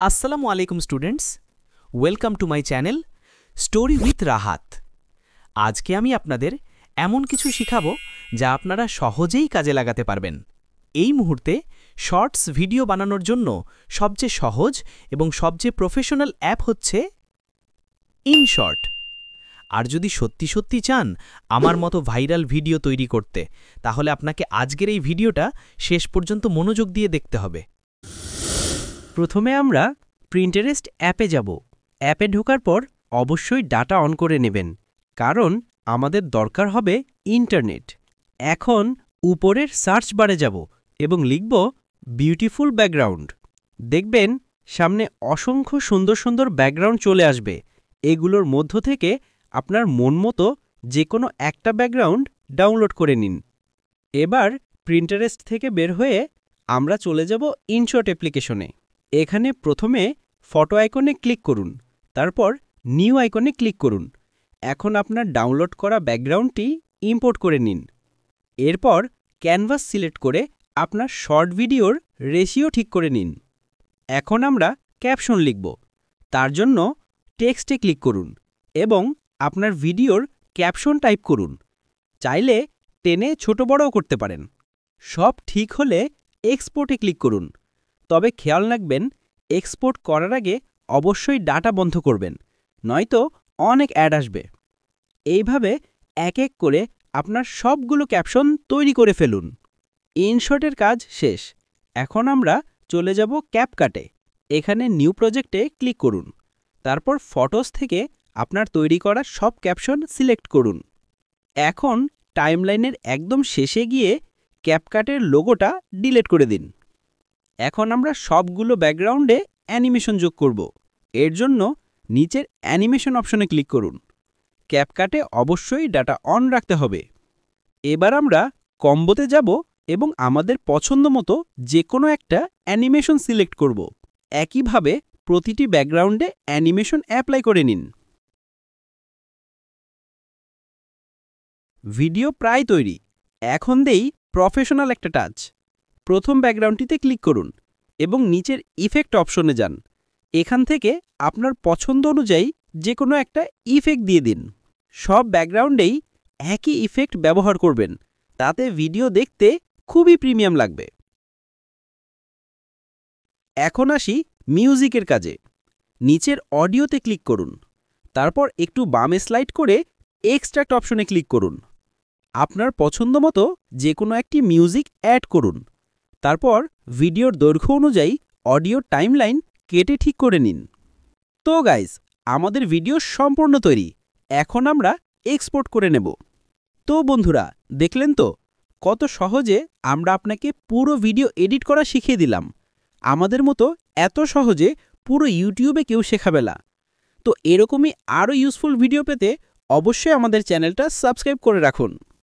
আসসালামু আলাইকুম students, welcome to my channel story with Rahat. আজকে আমি আপনাদের এমন কিছু শিখাবো যা আপনারা সহজেই কাজে লাগাতে পারবেন। এই মুহূর্তে শর্টস ভিডিও বানানোর জন্য সবচেয়ে সহজ এবং সবচেয়ে প্রফেশনাল অ্যাপ হচ্ছে ইনশর্ট। আর যদি সত্যি সত্যি চান আমার মতো ভাইরাল ভিডিও তৈরি করতে, তাহলে আপনাকে আজকের এই ভিডিওটা শেষ পর্যন্ত মনোযোগ দিয়ে দেখতে হবে। প্রথমে আমরা প্রিন্টারেস্ট অ্যাপে যাব। অ্যাপে ঢোকার পর অবশ্যই ডাটা অন করে নেবেন, কারণ আমাদের দরকার হবে ইন্টারনেট। এখন উপরের সার্চ বারে যাব এবং লিখব বিউটিফুল ব্যাকগ্রাউন্ড। দেখবেন সামনে অসংখ্য সুন্দর সুন্দর ব্যাকগ্রাউন্ড চলে আসবে। এগুলোর মধ্য থেকে আপনার মন মতো যে কোনো একটা ব্যাকগ্রাউন্ড ডাউনলোড করে নিন। এবার প্রিন্টারেস্ট থেকে বের হয়ে আমরা চলে যাব ইনশর্ট অ্যাপ্লিকেশনে। এখানে প্রথমে ফটো আইকনে ক্লিক করুন, তারপর নিউ আইকনে ক্লিক করুন। এখন আপনার ডাউনলোড করা ব্যাকগ্রাউন্ডটি ইম্পোর্ট করে নিন। এরপর ক্যানভাস সিলেক্ট করে আপনার শর্ট ভিডিওর রেশিও ঠিক করে নিন। এখন আমরা ক্যাপশন লিখব। তার জন্য টেক্সটে ক্লিক করুন এবং আপনার ভিডিওর ক্যাপশন টাইপ করুন। চাইলে টেনে ছোট বড়ও করতে পারেন। সব ঠিক হলে এক্সপোর্টে ক্লিক করুন। তবে খেয়াল রাখবেন, এক্সপোর্ট করার আগে অবশ্যই ডাটা বন্ধ করবেন, নয়তো অনেক অ্যাড আসবে। এইভাবে এক এক করে আপনার সবগুলো ক্যাপশন তৈরি করে ফেলুন। ইনশর্টের কাজ শেষ। এখন আমরা চলে যাব ক্যাপকাটে। এখানে নিউ প্রজেক্টে ক্লিক করুন। তারপর ফটোস থেকে আপনার তৈরি করা সব ক্যাপশন সিলেক্ট করুন। এখন টাইমলাইনের একদম শেষে গিয়ে ক্যাপকাটের লোগোটা ডিলিট করে দিন। এখন আমরা সবগুলো ব্যাকগ্রাউন্ডে অ্যানিমেশন যোগ করব। এর জন্য নিচের অ্যানিমেশন অপশনে ক্লিক করুন। ক্যাপকাটে অবশ্যই ডাটা অন রাখতে হবে। এবার আমরা কম্বোতে যাব এবং আমাদের পছন্দ মতো যে কোনো একটা অ্যানিমেশন সিলেক্ট করব। একইভাবে প্রতিটি ব্যাকগ্রাউন্ডে অ্যানিমেশন অ্যাপ্লাই করে নিন। ভিডিও প্রায় তৈরি। এখন দেই প্রফেশনাল একটা টাচ। প্রথম ব্যাকগ্রাউন্ডটিতে ক্লিক করুন এবং নিচের ইফেক্ট অপশনে যান। এখান থেকে আপনার পছন্দ অনুযায়ী যে কোনো একটা ইফেক্ট দিয়ে দিন। সব ব্যাকগ্রাউন্ডেই একই ইফেক্ট ব্যবহার করবেন, তাতে ভিডিও দেখতে খুবই প্রিমিয়াম লাগবে। এখন আসি মিউজিকের কাজে। নিচের অডিওতে ক্লিক করুন, তারপর একটু বামে স্লাইড করে এক্সট্রাক্ট অপশনে ক্লিক করুন। আপনার পছন্দ মতো যে কোনো একটি মিউজিক অ্যাড করুন। তারপর ভিডিওর দৈর্ঘ্য অনুযায়ী অডিও টাইমলাইন কেটে ঠিক করে নিন। তো গাইজ, আমাদের ভিডিও সম্পূর্ণ তৈরি। এখন আমরা এক্সপোর্ট করে নেব। তো বন্ধুরা, দেখলেন তো কত সহজে আমরা আপনাকে পুরো ভিডিও এডিট করা শিখিয়ে দিলাম। আমাদের মতো এত সহজে পুরো ইউটিউবে কেউ শেখাবে না। তো এরকমই আরও ইউজফুল ভিডিও পেতে অবশ্যই আমাদের চ্যানেলটা সাবস্ক্রাইব করে রাখুন।